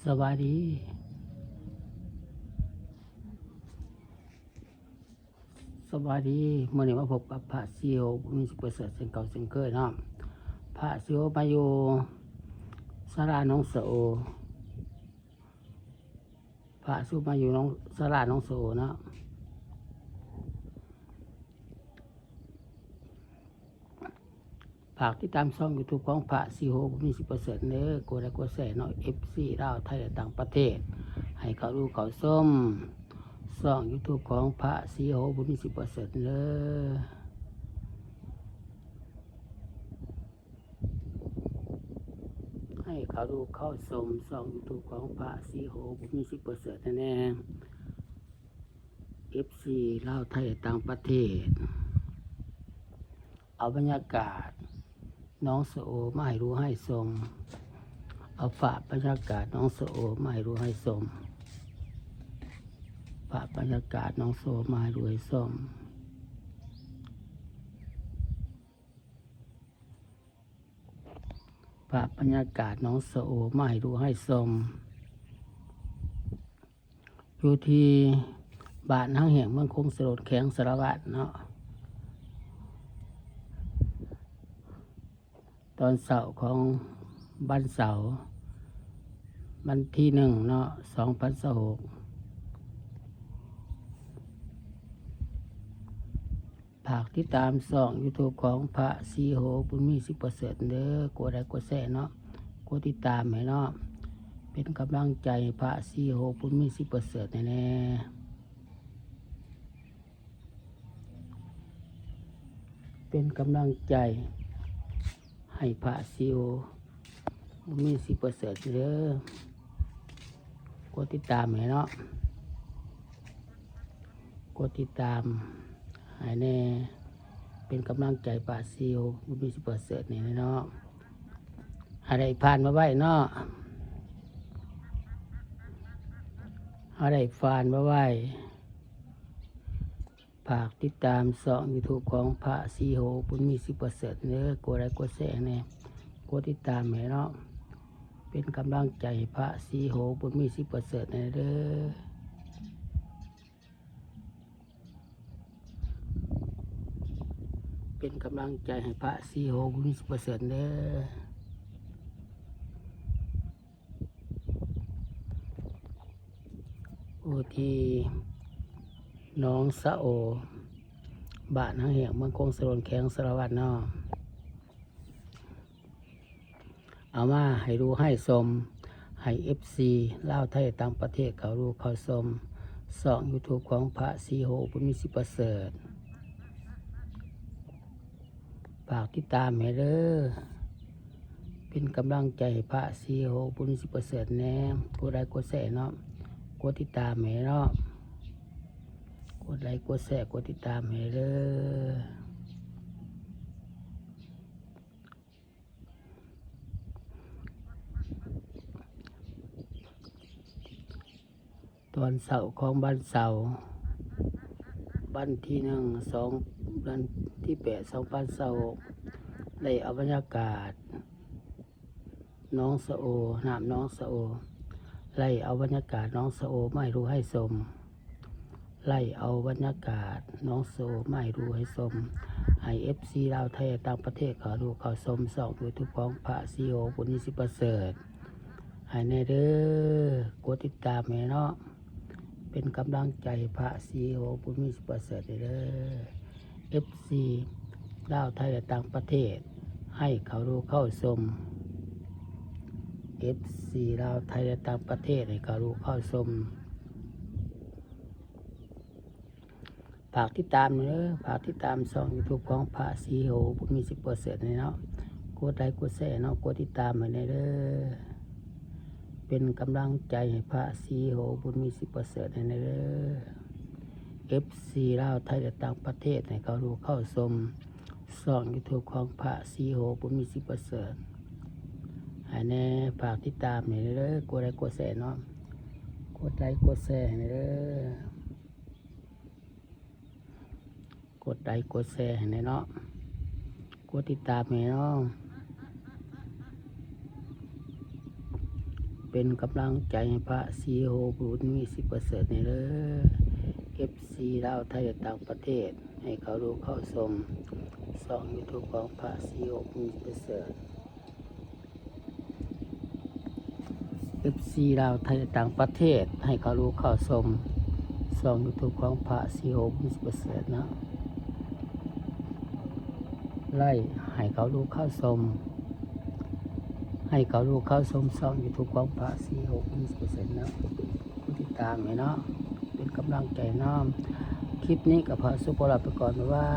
สวัสดีเมื่อนี้มาพบกับพระซีโอมีสิประเสริฐเสียงเก่าเสียงเคยเนาะพระซีโอมาอยู่ศาลาหนองเสโอพระซีโอมาอยู่ศาลาหนองเสโอเนาะฝากติดตามช่อง YouTube ของพระซีโอมีสิประเสริฐเด้อกดไลค์กดแชร์เนาะ FC ลาวไทยและต่างประเทศให้เขาดูเขาส้มช่อง YouTube ของพระซีโอบุญมีสิประเสริฐเด้อให้เขาดูเข้าชมช่อง YouTube ของพระซีโอบุญมีสิประเสริฐแน่ FC ลาวไทยและต่างประเทศเอาบรรยากาศน้องโสโอมาให้รู้ให้ชมเอาฝากบรรยากาศน้องโสโอมาให้รู้ให้ชมฝากบรรยากาศน้องโสมาให้รู้ให้ชมฝากบรรยากาศน้องโสโอมาให้รู้ให้ชมอยู่ที่บ้านห้างแห่งเมืองคงสลดแข็งสารวัตรเนาะตอนเสาร์ของวันเสาร์วันที่1เนาะ2026ฝากติดตามช่อง YouTube ของพระซีโอบุญมีสิประเสริฐเด้อกดไลค์กดแชร์เนาะกดติดตามให้เนาะเป็นกำลังใจให้พระซีโอบุญมีสิประเสริฐแน่เป็นกำลังใจให้พระซีโอบุญมีสิประเสริฐเด้อกดติดตามให้เนาะกดติดตามให้แน่เป็นกำลังใจพระซีโอบุญมีสิประเสริฐนี่เนาะอะไรผ่านมาไว้เนาะอะไรผ่านมาไว้ฝากติดตามช่อง YouTube ของพระซีโอบุญมีสิประเสริฐเด้อกดไลค์กดแชร์แน่กดติดตามให้เนาะเป็นกำลังใจพระซีโอบุญมีสิประเสริฐแน่เด้อเป็นกำลังใจให้พระซีโอบุญมีสิประเสริฐเด้อโอทีน้องสะโอบ้านห้างแห่งเมืองคงสลดแข็งสารวัตรเนาะเอามาให้รู้ให้ชมให้ FC ลาวไทยต่างประเทศเขารู้เขาชมช่อง YouTube ของพระซีโอบุญมีสิประเสริฐฝากติดตามให้เด้อเป็นกำลังใจให้พระซีโอบุญมีสิประเสริฐแน่กดไลค์กดแชร์เนาะกดติดตามให้เนาะกดไลค์กดแชร์กดติดตามให้เด้อตอนเสาร์ของวันเสาร์วันที่วันที่8/2026ได้เอาบรรยากาศน้องสะโอน้ำน้องสะโอไล่เอาบรรยากาศน้องสะโอมาให้รู้ให้ชมไล่เอาบรรยากาศน้องสะโอมาให้รู้ให้ชมให้ FC ลาวไทยต่างประเทศเขาดูเขาชมช่อง YouTube ของพระซีโอบุญมีสิประเสริฐให้แน่เด้อกดติดตามให้เนาะเป็นกำลังใจพระซีโอบุญมีสิประเสริฐเด้อ FC ลาวไทยและต่างประเทศให้เขาดูเข้าชม FC ลาวไทยและต่างประเทศให้เขาดูเข้าชมฝากติดตามเด้อฝากติดตามช่อง YouTube ของพระซีโอบุญมีสิประเสริฐเนาะกดไลค์กดแชร์เนาะกดติดตามให้เด้อเป็นกำลังใจให้พระซีโอบุญมีสิประเสริฐให้เด้อ FC ลาวไทยและต่างประเทศให้เขาดูเข้าชมช่อง YouTube ของพระซีโอบุญมีสิประเสริฐให้แน่ฝากติดตามให้เด้อกดไลค์กดแชร์เนาะกดไลค์กดแชร์ให้เด้อกดไลค์กดแชร์ให้เนาะกดติดตามให้เนาะ เป็นกำลังใจให้พระซีโฮบุญมีสิบประเสริฐในเลยเก็บซีดาวไทยต่างประเทศให้เขารู้เข้าชมส่องยูทูบของพระซีโฮบุญมีประเสริฐเก็บซีดาวไทยต่างประเทศให้เขารู้เข้าชมส่องยูทูบของพระซีโฮบุญมีประเสริฐนะไล่ให้เขารู้เข้าชมให้เขารู้เข้าชมส่องยูทูบของพระซีโฮบุญมีประเสริฐนะผู้ติดตามไหมเนาะเป็นกำลังใจน้อมคลิปนี้กับพระสุภาพไปก่อนไว้